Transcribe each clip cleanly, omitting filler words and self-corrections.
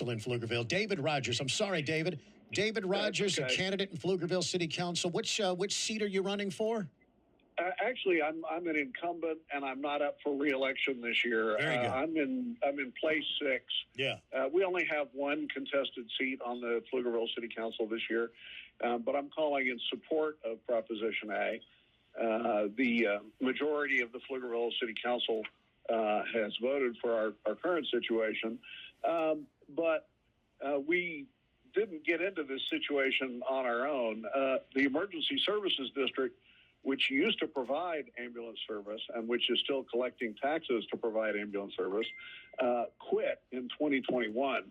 in Pflugerville. David Rogers. I'm sorry, David. David Rogers, okay. a candidate in Pflugerville City Council. Which seat are you running for? Actually, I'm an incumbent, and I'm not up for re-election this year. Very good. I'm in place 6. Yeah. We only have one contested seat on the Pflugerville City Council this year, but I'm calling in support of Proposition A. The majority of the Pflugerville City Council has voted for our current situation, but we didn't get into this situation on our own. The Emergency Services District, which used to provide ambulance service and which is still collecting taxes to provide ambulance service, quit in 2021.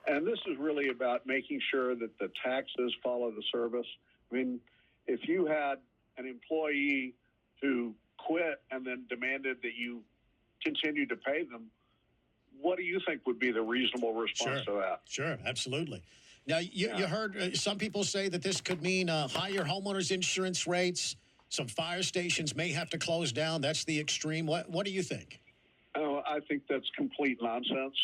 And this is really about making sure that the taxes follow the service. I mean, if you had an employee who quit and then demanded that you continue to pay them, what do you think would be the reasonable response to that? Sure, absolutely. Now, you heard some people say that this could mean higher homeowners insurance rates. Some fire stations may have to close down. That's the extreme. What do you think? Oh, I think that's complete nonsense.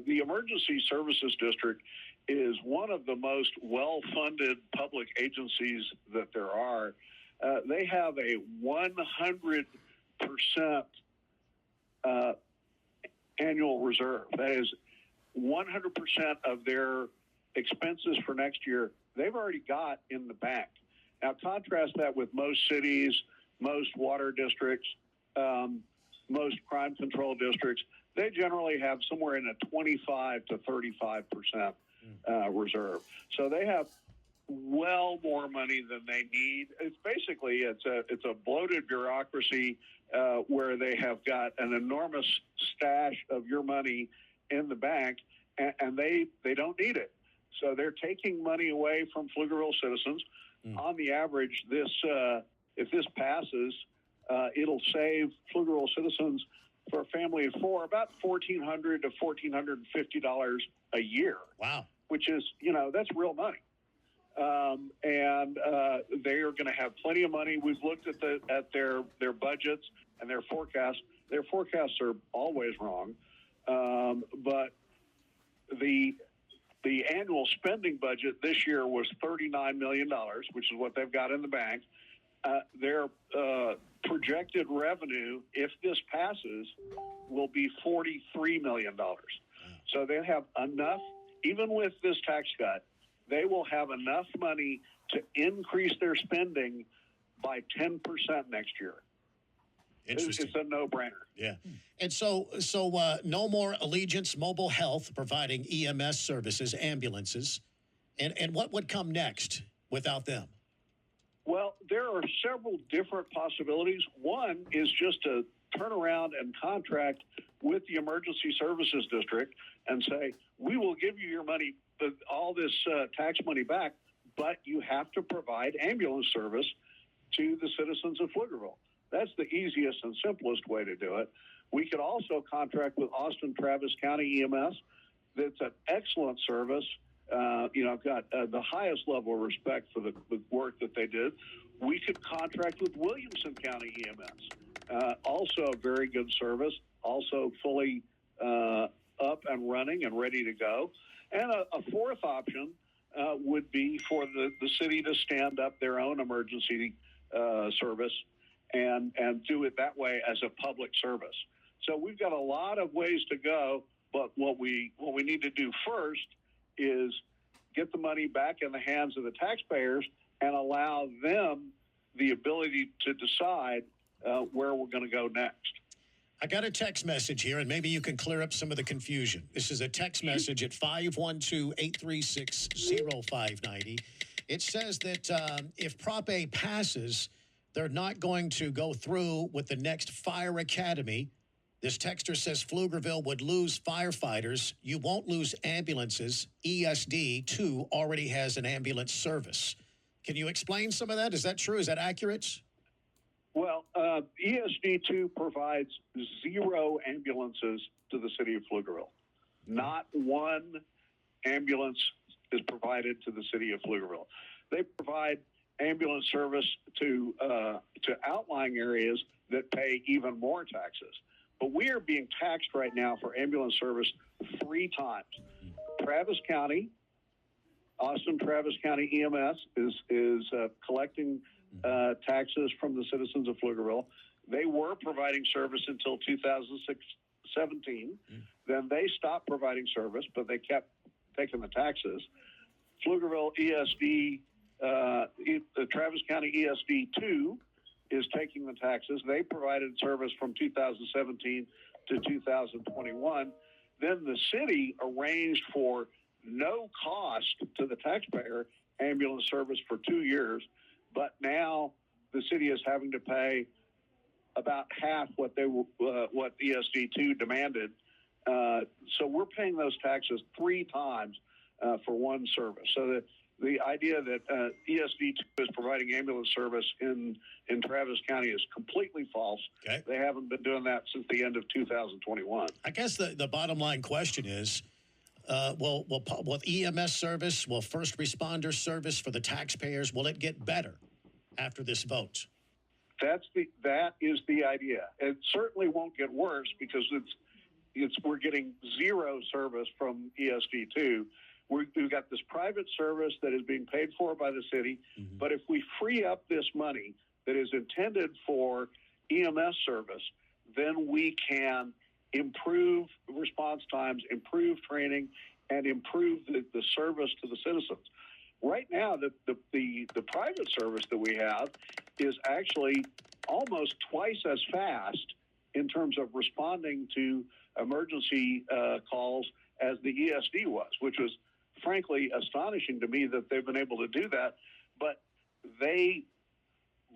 The Emergency Services District is one of the most well-funded public agencies that there are. They have a 100% annual reserve. That is 100% of their expenses for next year, they've already got in the bank. Now, contrast that with most cities, most water districts, most crime control districts. They generally have somewhere in a 25 to 35% reserve. So they have well more money than they need. It's basically it's a bloated bureaucracy where they have got an enormous stash of your money in the bank, and they don't need it. So they're taking money away from Pflugerville citizens. On the average, if this passes, it'll save Pflugerville citizens for a family of 4 about $1,400 to $1,450 a year. Wow. Which is, that's real money. And they are going to have plenty of money. We've looked at their budgets and their forecasts. Their forecasts are always wrong. But the annual spending budget this year was $39 million, which is what they've got in the bank. Their projected revenue, if this passes, will be $43 million. So they have enough, even with this tax cut, they will have enough money to increase their spending by 10% next year. Interesting. It's a no-brainer. Yeah. And so no more Allegiance Mobile Health providing EMS services, ambulances. And what would come next without them? Well, there are several different possibilities. One is just to turn around and contract with the Emergency Services District and say, we will give you your money, all this tax money back, but you have to provide ambulance service to the citizens of Pflugerville. That's the easiest and simplest way to do it. We could also contract with Austin Travis County EMS. That's an excellent service. I've got the highest level of respect for the work that they did. We could contract with Williamson County EMS. Also a very good service, also fully up and running and ready to go. And a fourth option would be for the city to stand up their own emergency service and do it that way as a public service. So we've got a lot of ways to go, but what we need to do first is get the money back in the hands of the taxpayers and allow them the ability to decide where we're going to go next. I got a text message here, and maybe you can clear up some of the confusion. This is a text message at 512-836-0590. It says that if Prop A passes, they're not going to go through with the next fire academy. This texter says Pflugerville would lose firefighters. You won't lose ambulances. ESD2 already has an ambulance service. Can you explain some of that? Is that true? Is that accurate? Well, ESD2 provides 0 ambulances to the city of Pflugerville. Not one ambulance is provided to the city of Pflugerville. They provide ambulance service to outlying areas that pay even more taxes. But we are being taxed right now for ambulance service 3 times. Travis County, Austin Travis County EMS is collecting taxes from the citizens of Pflugerville. They were providing service until 2017. Then they stopped providing service, but they kept taking the taxes. Pflugerville ESD, the Travis County ESD2 is taking the taxes. They provided service from 2017 to 2021. Then the city arranged for no cost to the taxpayer ambulance service for 2 years, but now the city is having to pay about half what ESD2 demanded. So we're paying those taxes 3 times for one service. So the idea that ESD2 is providing ambulance service in Travis County is completely false. Okay. They haven't been doing that since the end of 2021. I guess the bottom line question is, will EMS service, will first responder service for the taxpayers, will it get better after this vote? That is the idea. It certainly won't get worse because we're getting zero service from ESD2. We've got this private service that is being paid for by the city, but if we free up this money that is intended for EMS service, then we can improve response times, improve training, and improve the service to the citizens. Right now, the private service that we have is actually almost twice as fast in terms of responding to emergency calls as the ESD was, which was frankly astonishing to me that they've been able to do that. But they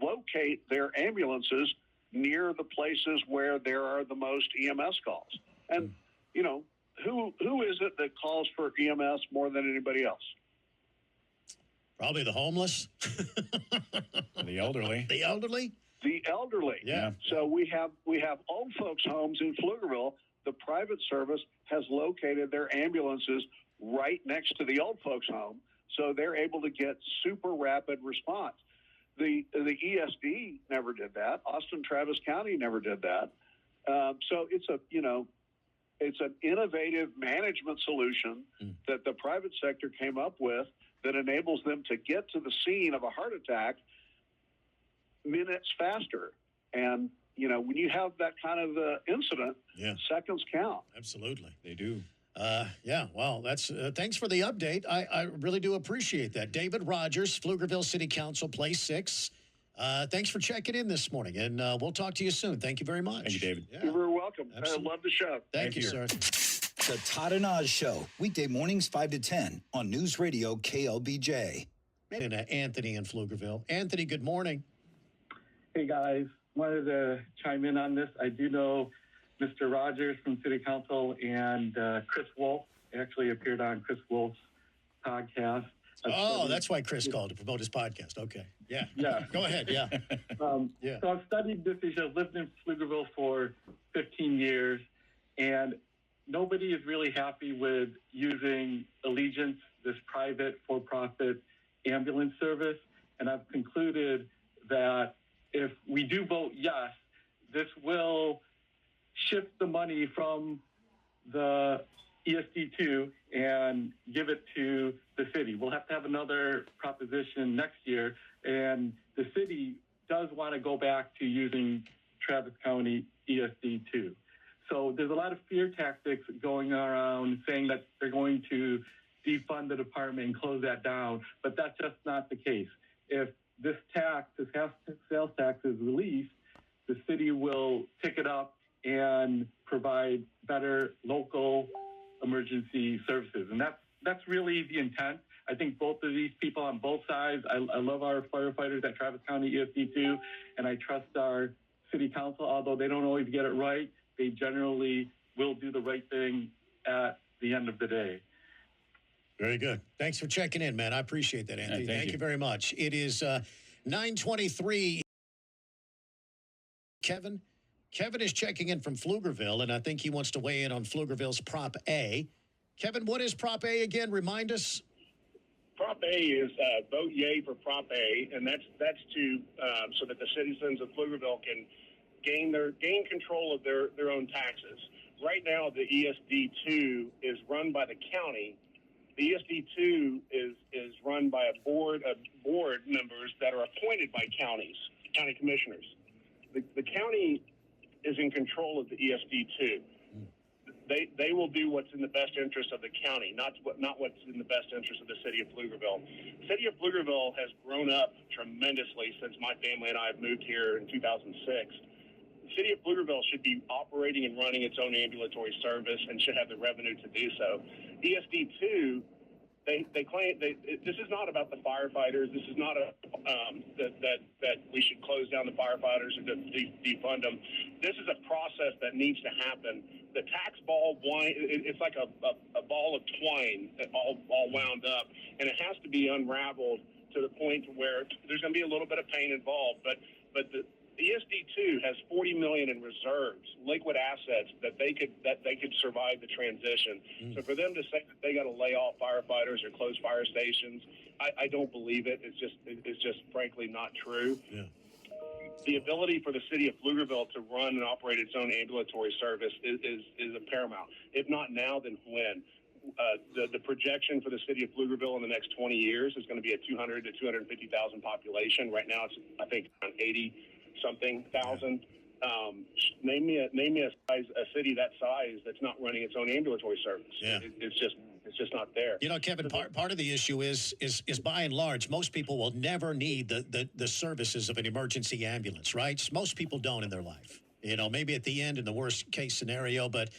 locate their ambulances near the places where there are the most EMS calls. And, you know, who is it that calls for EMS more than anybody else? Probably the homeless. The elderly. The elderly? The elderly. Yeah. So we have old folks' homes in Pflugerville. The private service has located their ambulances right next to the old folks' home, so they're able to get super rapid response. The ESD never did that. Austin Travis County never did that. So it's an innovative management solution that the private sector came up with that enables them to get to the scene of a heart attack minutes faster. And, you know, when you have that kind of incident, seconds count. Absolutely. They do. Well, that's thanks for the update. I really do appreciate that. David Rogers, Pflugerville City Council, Place 6. Thanks for checking in this morning, and we'll talk to you soon. Thank you very much. Thank you, David. Yeah. You're very welcome. I Absolutely. love the show. Thank you, sir. The Todd and Oz Show, weekday mornings 5 to 10 on News Radio KLBJ. And Anthony in Pflugerville. Anthony, good morning. Hey, guys. Wanted to chime in on this. I do know Mr. Rogers from City Council and Chris Wolf actually appeared on Chris Wolf's podcast. That's why Chris called to promote his podcast. Okay. Yeah. Yeah. Go ahead. Yeah. So I've studied this issue. I've lived in Pflugerville for 15 years, and nobody is really happy with using Allegiance, this private for-profit ambulance service. And I've concluded that if we do vote yes, this will shift the money from the ESD2 and give it to the city. We'll have to have another proposition next year, and the city does want to go back to using Travis County ESD2. So there's a lot of fear tactics going around saying that they're going to defund the department and close that down, but that's just not the case. If this sales tax is released, the city will pick it up and provide better local emergency services. And that's really the intent. I think both of these people on both sides, I love our firefighters at Travis County ESD2, and I trust our city council, although they don't always get it right, they generally will do the right thing at the end of the day. Very good. Thanks for checking in, man. I appreciate that, Anthony. Thank you very much. It is 9:23. Kevin is checking in from Pflugerville, and I think he wants to weigh in on Pflugerville's Prop A. Kevin, what is Prop A again? Remind us. Prop A is vote yay for Prop A, and that's to so that the citizens of Pflugerville can gain control of their own taxes. Right now, the ESD2 is run by the county, The ESD2 is run by a board of board members that are appointed by county commissioners. The county is in control of the ESD2. They will do what's in the best interest of the county, not what's in the best interest of the city of Pflugerville. The city of Pflugerville has grown up tremendously since my family and I have moved here in 2006. The city of Pflugerville should be operating and running its own ambulatory service and should have the revenue to do so. ESD2, they claim this is not about the firefighters. This is not that we should close down the firefighters or defund them. This is a process that needs to happen. The tax ball it's like a ball of twine all wound up, and it has to be unraveled to the point where there's going to be a little bit of pain involved. But the ESD2 has $40 million in reserves, liquid assets that they could survive the transition. So for them to say that they got to lay off firefighters or close fire stations, I don't believe it. It's just frankly not true. Yeah. The ability for the city of Pflugerville to run and operate its own ambulatory service is a paramount. If not now, then when? The projection for the city of Pflugerville in the next 20 years is going to be a 200 to 250,000 population. Right now, it's I think around 80-something thousand. Name me a city that size that's not running its own ambulatory service. Yeah. It's just not there. You know, Kevin, part of the issue is by and large, most people will never need the services of an emergency ambulance, right? Most people don't in their life. You know, maybe at the end in the worst case scenario, but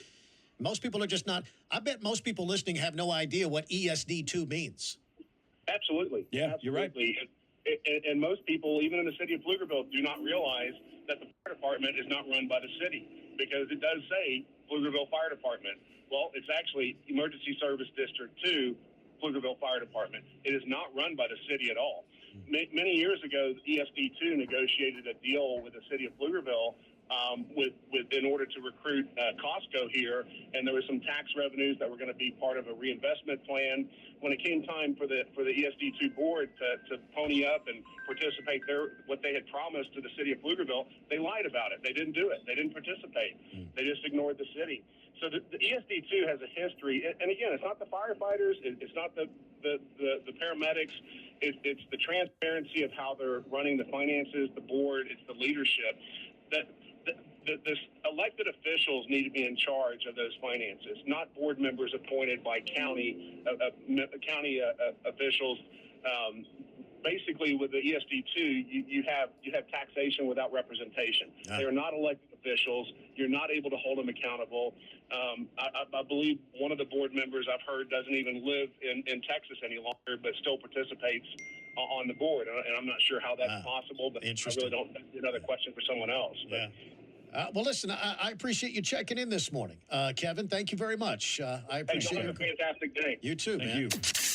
most people are just not. I bet most people listening have no idea what ESD2 means. Absolutely. Yeah, absolutely. You're right. And most people, even in the city of Pflugerville, do not realize that the fire department is not run by the city, because it does say Pflugerville Fire Department. Well, it's actually Emergency Service District 2, Pflugerville Fire Department. It is not run by the city at all. Many years ago, ESD2 negotiated a deal with the city of Pflugerville in order to recruit Costco here, and there were some tax revenues that were going to be part of a reinvestment plan. When it came time for the ESD2 board to pony up and participate what they had promised to the city of Pflugerville, they lied about it. They didn't do it. They didn't participate. They just ignored the city. So the ESD2 has a history, and again, it's not the firefighters, it's not the paramedics, it's the transparency of how they're running the finances, the board, it's the leadership. The elected officials need to be in charge of those finances, not board members appointed by county officials. Basically, with the ESD2, you have taxation without representation. They are not elected officials. You're not able to hold them accountable. I believe one of the board members I've heard doesn't even live in Texas any longer, but still participates on the board. And I'm not sure how that's possible, but I really don't. That's another question for someone else. But. Well, listen, I appreciate you checking in this morning. Kevin, thank you very much. I appreciate it. Have a fantastic day. You too, man. Thank you.